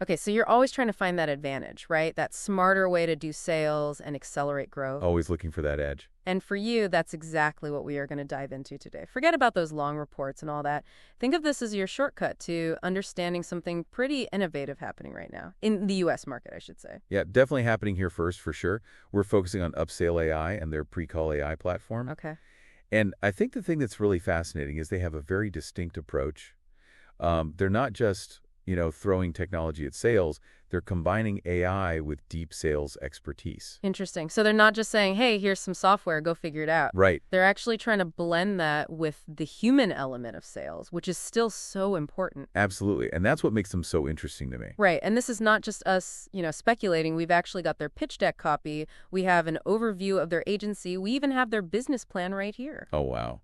Okay, so you're always trying to find that advantage, right? That smarter way to do sales and accelerate growth. Always looking for that edge. And for you, that's exactly what we are going to dive into today. Forget about those long reports and all that. Think of this as your shortcut to understanding something pretty innovative happening right now. In the U.S. market, I should say. Yeah, definitely happening here first, for sure. We're focusing on UpSaleAI and their PreCallAI platform. Okay. And I think the thing that's really fascinating is they have a very distinct approach. They're not just, throwing technology at sales. They're combining AI with deep sales expertise. Interesting. So they're not just saying, hey, here's some software, go figure it out. Right. They're actually trying to blend that with the human element of sales, which is still so important. Absolutely. And that's what makes them so interesting to me. Right. And this is not just us, speculating. We've actually got their pitch deck copy. We have an overview of their agency. We even have their business plan right here. Oh, wow.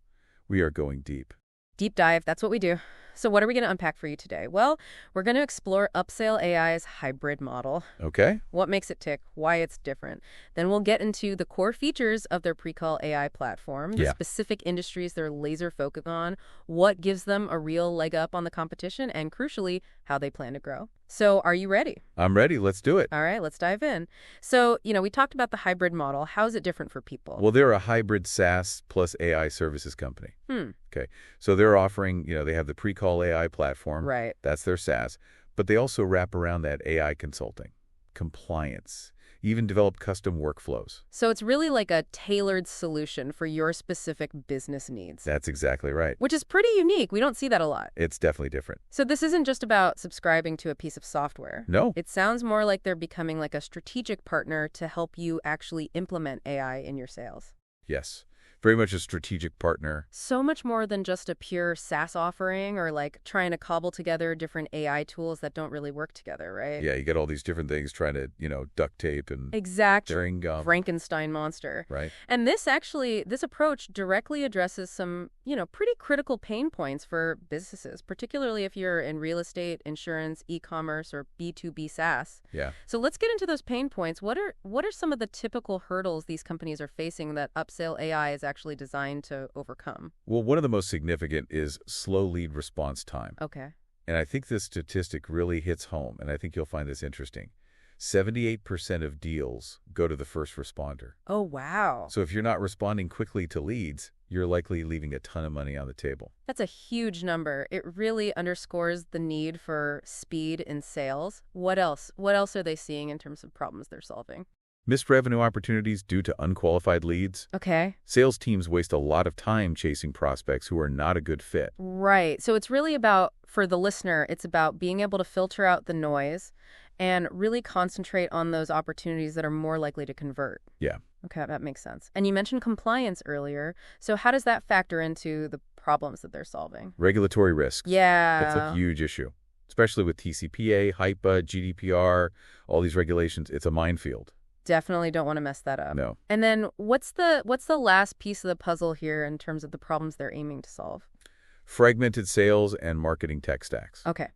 We are going deep. Deep dive. That's what we do. So what are we going to unpack for you today? Well, we're going to explore UpSaleAI's hybrid model. Okay. What makes it tick, why it's different. Then we'll get into the core features of their PreCallAI platform, the specific industries they're laser focused on, what gives them a real leg up on the competition, and crucially, how they plan to grow. So are you ready? I'm ready. Let's do it. All right, let's dive in. So, we talked about the hybrid model. How is it different for people? Well, they're a hybrid SaaS plus AI services company. Okay. So they're offering, they have the PreCallAI platform. Right. That's their SaaS. But they also wrap around that AI consulting, compliance, even develop custom workflows. So it's really like a tailored solution for your specific business needs. That's exactly right. Which is pretty unique. We don't see that a lot. It's definitely different. So this isn't just about subscribing to a piece of software. No. It sounds more like they're becoming like a strategic partner to help you actually implement AI in your sales. Yes. Very much a strategic partner. So much more than just a pure SaaS offering or like trying to cobble together different AI tools that don't really work together, right? Yeah, you get all these different things trying to, duct tape and chewing gum. Frankenstein monster. Right. And this approach directly addresses some, pretty critical pain points for businesses, particularly if you're in real estate, insurance, e-commerce, or B2B SaaS. Yeah. So let's get into those pain points. What are some of the typical hurdles these companies are facing that UpSaleAI is actually designed to overcome? Well, one of the most significant is slow lead response time. Okay. And I think this statistic really hits home, and I think you'll find this interesting. 78% of deals go to the first responder. Oh, wow. So if you're not responding quickly to leads, you're likely leaving a ton of money on the table. That's a huge number. It really underscores the need for speed in sales. What else? What else are they seeing in terms of problems they're solving? Missed revenue opportunities due to unqualified leads. Okay. Sales teams waste a lot of time chasing prospects who are not a good fit. Right. So it's really about, for the listener, it's about being able to filter out the noise and really concentrate on those opportunities that are more likely to convert. Yeah. Okay, that makes sense. And you mentioned compliance earlier. So how does that factor into the problems that they're solving? Regulatory risks. Yeah. That's a huge issue, especially with TCPA, HIPAA, GDPR, all these regulations. It's a minefield. Definitely don't want to mess that up. No. And then what's the last piece of the puzzle here in terms of the problems they're aiming to solve? Fragmented sales and marketing tech stacks. Okay.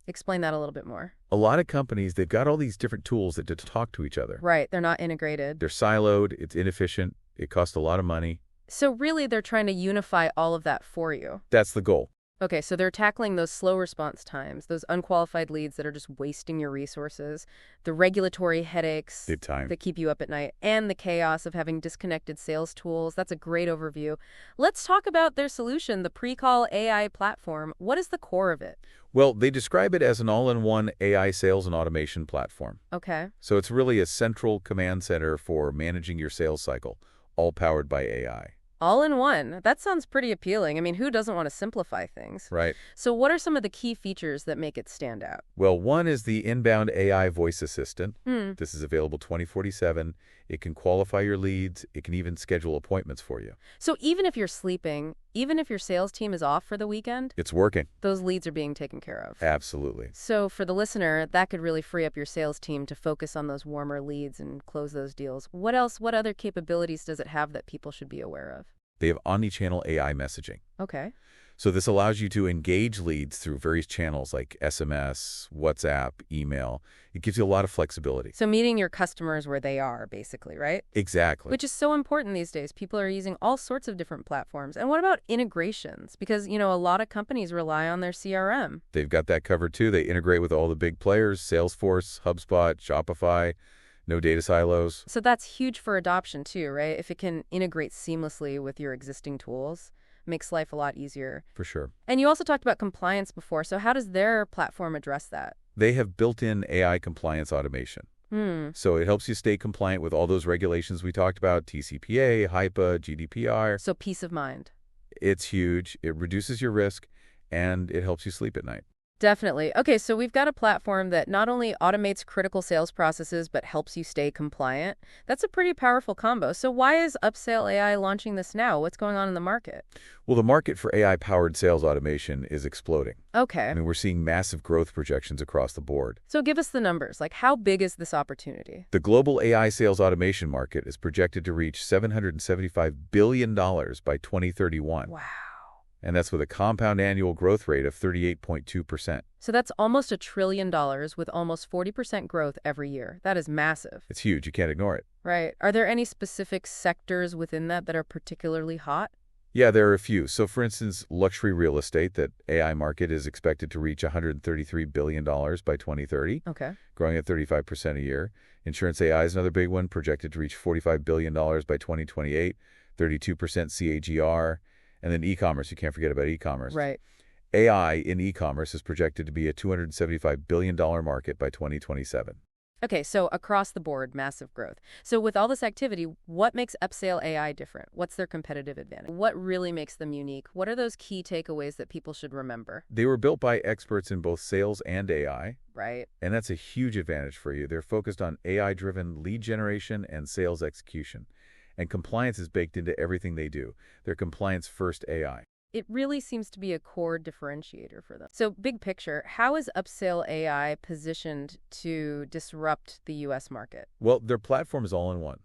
Explain that a little bit more. A lot of companies, they've got all these different tools that talk to each other. Right. They're not integrated. They're siloed. It's inefficient. It costs a lot of money. So really, they're trying to unify all of that for you. That's the goal. Okay, so they're tackling those slow response times, those unqualified leads that are just wasting your resources, the regulatory headaches Big time. that keep you up at night, and the chaos of having disconnected sales tools. That's a great overview. Let's talk about their solution, the PreCallAI platform. What is the core of it? Well, they describe it as an all-in-one AI sales and automation platform. Okay. So it's really a central command center for managing your sales cycle, all powered by AI. All in one. That sounds pretty appealing. I mean, who doesn't want to simplify things? Right. So what are some of the key features that make it stand out? Well, one is the inbound AI voice assistant. This is available 24/7. It can qualify your leads. It can even schedule appointments for you. So even if you're sleeping, even if your sales team is off for the weekend, It's working. those leads are being taken care of. Absolutely. So for the listener, that could really free up your sales team to focus on those warmer leads and close those deals. What else? What other capabilities does it have that people should be aware of? They have omni-channel AI messaging. Okay. So this allows you to engage leads through various channels like SMS, WhatsApp, email. It gives you a lot of flexibility. So meeting your customers where they are, basically, right? Exactly. Which is so important these days. People are using all sorts of different platforms. And what about integrations? Because, a lot of companies rely on their CRM. They've got that covered too. They integrate with all the big players, Salesforce, HubSpot, Shopify, no data silos. So that's huge for adoption too, right? If it can integrate seamlessly with your existing tools, makes life a lot easier. For sure. And you also talked about compliance before. So how does their platform address that? They have built-in AI compliance automation. So it helps you stay compliant with all those regulations we talked about, TCPA, HIPAA, GDPR. So peace of mind. It's huge. It reduces your risk, and it helps you sleep at night. Definitely. Okay, so we've got a platform that not only automates critical sales processes, but helps you stay compliant. That's a pretty powerful combo. So why is UpSaleAI launching this now? What's going on in the market? Well, the market for AI-powered sales automation is exploding. Okay. I mean, we're seeing massive growth projections across the board. So give us the numbers. Like, how big is this opportunity? The global AI sales automation market is projected to reach $775 billion by 2031. Wow. And that's with a compound annual growth rate of 38.2%. So that's almost $1 trillion with almost 40% growth every year. That is massive. It's huge. You can't ignore it. Right. Are there any specific sectors within that are particularly hot? Yeah, there are a few. So, for instance, luxury real estate, that AI market is expected to reach $133 billion by 2030, growing at 35% a year. Insurance AI is another big one, projected to reach $45 billion by 2028, 32% CAGR. And then e-commerce, you can't forget about e-commerce. Right. AI in e-commerce is projected to be a $275 billion market by 2027. Okay, so across the board, massive growth. So with all this activity, what makes UpSaleAI different? What's their competitive advantage? What really makes them unique? What are those key takeaways that people should remember? They were built by experts in both sales and AI. Right. And that's a huge advantage for you. They're focused on AI-driven lead generation and sales execution. And compliance is baked into everything they do. They're compliance-first AI. It really seems to be a core differentiator for them. So big picture, how is UpSaleAI positioned to disrupt the U.S. market? Well, their platform is all-in-one.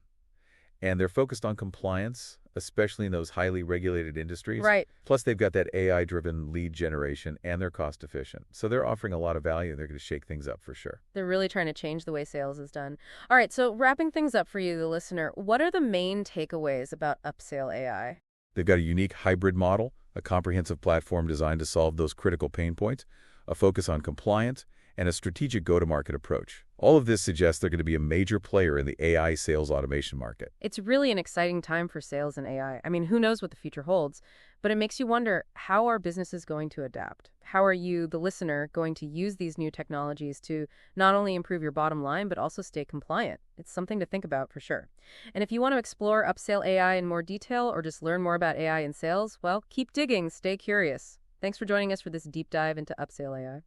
And they're focused on compliance, especially in those highly regulated industries. Right. Plus, they've got that AI-driven lead generation, and they're cost-efficient. So they're offering a lot of value. They're going to shake things up for sure. They're really trying to change the way sales is done. All right, so wrapping things up for you, the listener, what are the main takeaways about UpSaleAI? They've got a unique hybrid model, a comprehensive platform designed to solve those critical pain points, a focus on compliance, and a strategic go-to-market approach. All of this suggests they're going to be a major player in the AI sales automation market. It's really an exciting time for sales and AI. I mean, who knows what the future holds? But it makes you wonder, how are businesses going to adapt? How are you, the listener, going to use these new technologies to not only improve your bottom line, but also stay compliant? It's something to think about for sure. And if you want to explore UpSaleAI in more detail or just learn more about AI in sales, well, keep digging, stay curious. Thanks for joining us for this deep dive into UpSaleAI.